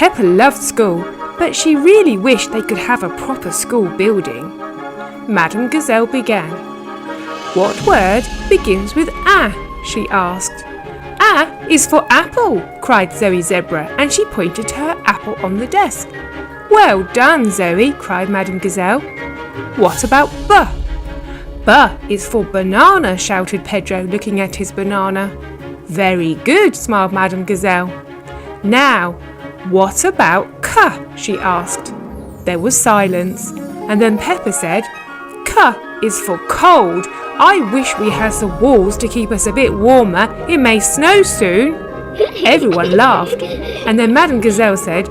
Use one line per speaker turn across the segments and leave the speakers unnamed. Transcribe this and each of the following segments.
Peppa loved school, but she really wished they could have a proper school building. Madame Gazelle began. "What word begins with A?" she asked. "A is for apple," cried Zoe Zebra, and she pointed to her apple on the desk. "Well done, Zoe," cried Madame Gazelle. "What about B?" "B is for banana," shouted Pedro, looking at his banana. "Very good," smiled Madame Gazelle. "Now, what about C?" she asked. There was silence, and then Peppa said, "C is for cold. I wish we had some walls to keep us a bit warmer. It may snow soon." Everyone laughed, and then Madame Gazelle said,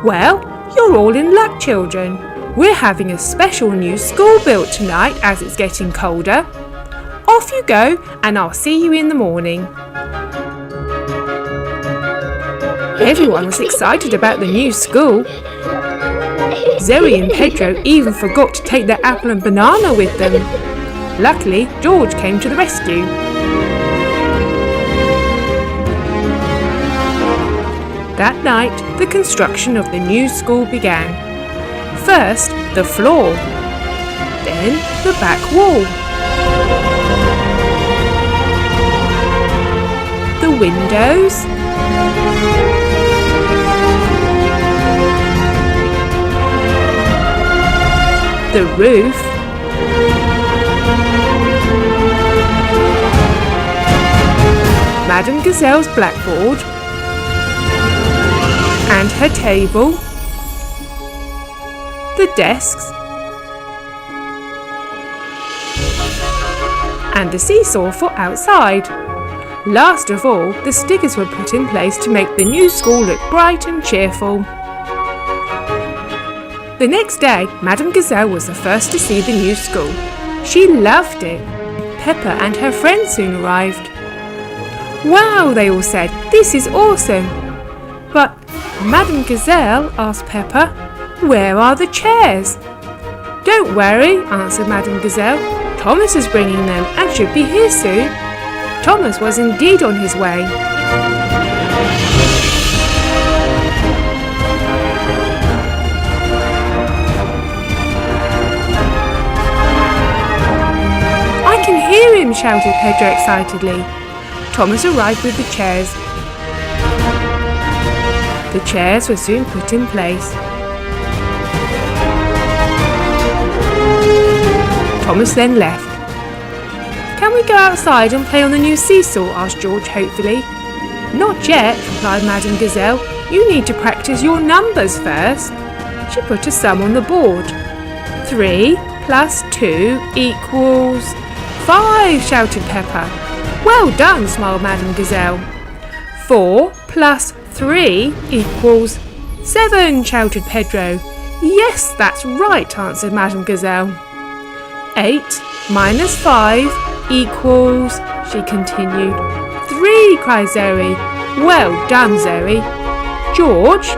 "Well, you're all in luck, children. We're having a special new school built tonight as it's getting colder. Off you go, and I'll see you in the morning." Everyone was excited about the new school. Zoe and Pedro even forgot to take their apple and banana with them. Luckily, George came to the rescue. That night, the construction of the new school began. First, the floor, then the back wall, the windows, the roof, Madame Gazelle's blackboard, and her table, the desks, and the seesaw for outside. Last of all, the stickers were put in place to make the new school look bright and cheerful. The next day, Madame Gazelle was the first to see the new school. She loved it. Peppa and her friends soon arrived. "Wow," they all said, "this is awesome." "But, Madame Gazelle," asked Peppa, "where are the chairs?" "Don't worry," answered Madame Gazelle. "Thomas is bringing them and should be here soon." Thomas was indeed on his way. "I can hear him," shouted Pedro excitedly. Thomas arrived with the chairs. The chairs were soon put in place. Thomas then left. "Can we go outside and play on the new seesaw?" asked George hopefully. "Not yet," replied Madame Gazelle. "You need to practice your numbers first." She put a sum on the board. 3 plus 2 equals 5, shouted Peppa. "Well done," smiled Madame Gazelle. 4 plus 3 equals 7, shouted Pedro. "Yes, that's right," answered Madame Gazelle. 8 minus 5 equals, she continued. 3, cried Zoe. "Well done, Zoe." "George,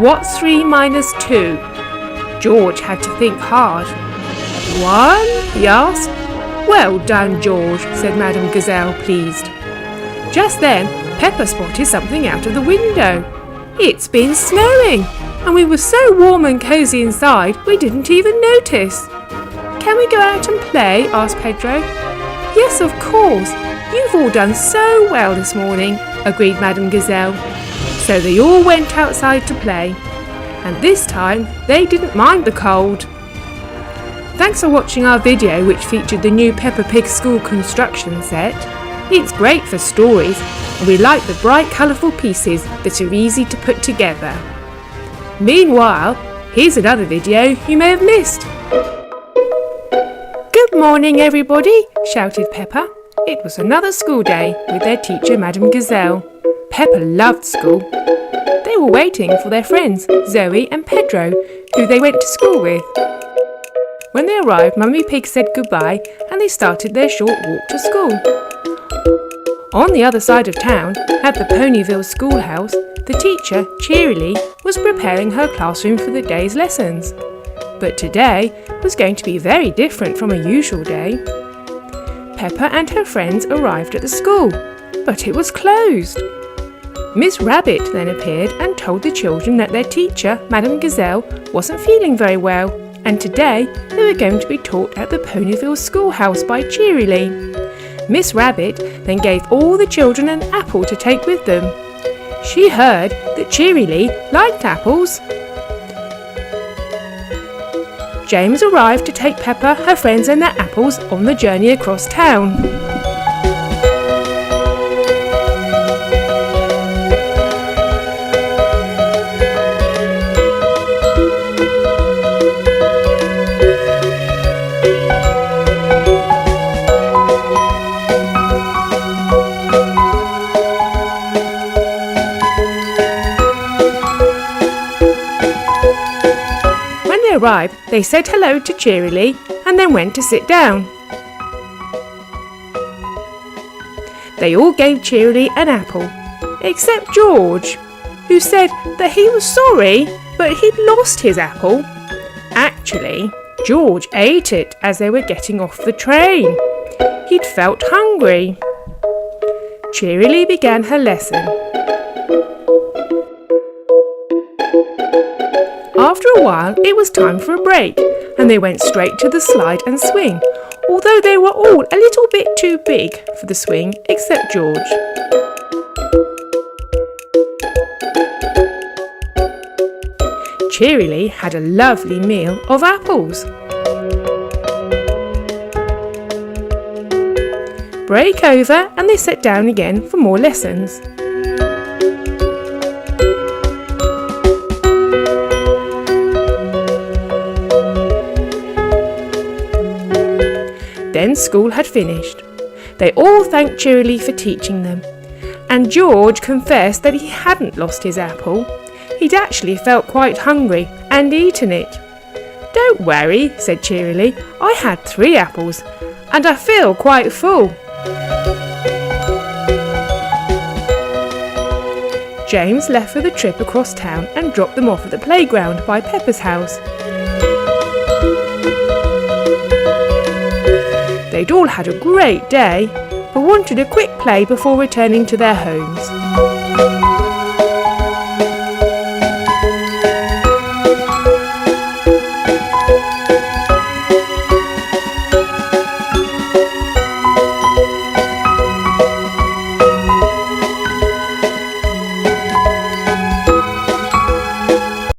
what's 3 minus 2? George had to think hard. 1, he asked. "Well done, George," said Madame Gazelle, pleased. Just then, Peppa spotted something out of the window. It's been snowing, and we were so warm and cosy inside we didn't even notice. "Can we go out and play?" asked Pedro. "Yes, of course. You've all done so well this morning," agreed Madame Gazelle. So they all went outside to play, and this time they didn't mind the cold. Thanks for watching our video which featured the new Peppa Pig school construction set. It's great for stories, and we like the bright colourful pieces that are easy to put together. Meanwhile, here's another video you may have missed. "Good morning, everybody," shouted Peppa. It was another school day with their teacher, Madame Gazelle. Peppa loved school. They were waiting for their friends, Zoe and Pedro, who they went to school with. When they arrived, Mummy Pig said goodbye and they started their short walk to school. On the other side of town, at the Ponyville schoolhouse, the teacher, cheerily, was preparing her classroom for the day's lessons. But today was going to be very different from a usual day. Peppa and her friends arrived at the school, but it was closed. Miss Rabbit then appeared and told the children that their teacher, Madame Gazelle, wasn't feeling very well, and today they were going to be taught at the Ponyville schoolhouse by Cheerilee. Miss Rabbit then gave all the children an apple to take with them. She heard that Cheerilee liked apples. James arrived to take Peppa, her friends and their apples on the journey across town. Arrived, they said hello to Cheerilee and then went to sit down. They all gave Cheerilee an apple, except George, who said that he was sorry, but he'd lost his apple. Actually, George ate it as they were getting off the train. He'd felt hungry. Cheerilee began her lesson. After a while, it was time for a break, and they went straight to the slide and swing, although they were all a little bit too big for the swing, except George. Cheerilee had a lovely meal of apples. Break over, and they sat down again for more lessons. Then school had finished. They all thanked Cheerilee for teaching them, and George confessed that he hadn't lost his apple. He'd actually felt quite hungry and eaten it. "Don't worry," said Cheerilee. "I had 3 apples, and I feel quite full." James left for the trip across town and dropped them off at the playground by Peppa's house. They'd all had a great day, but wanted a quick play before returning to their homes.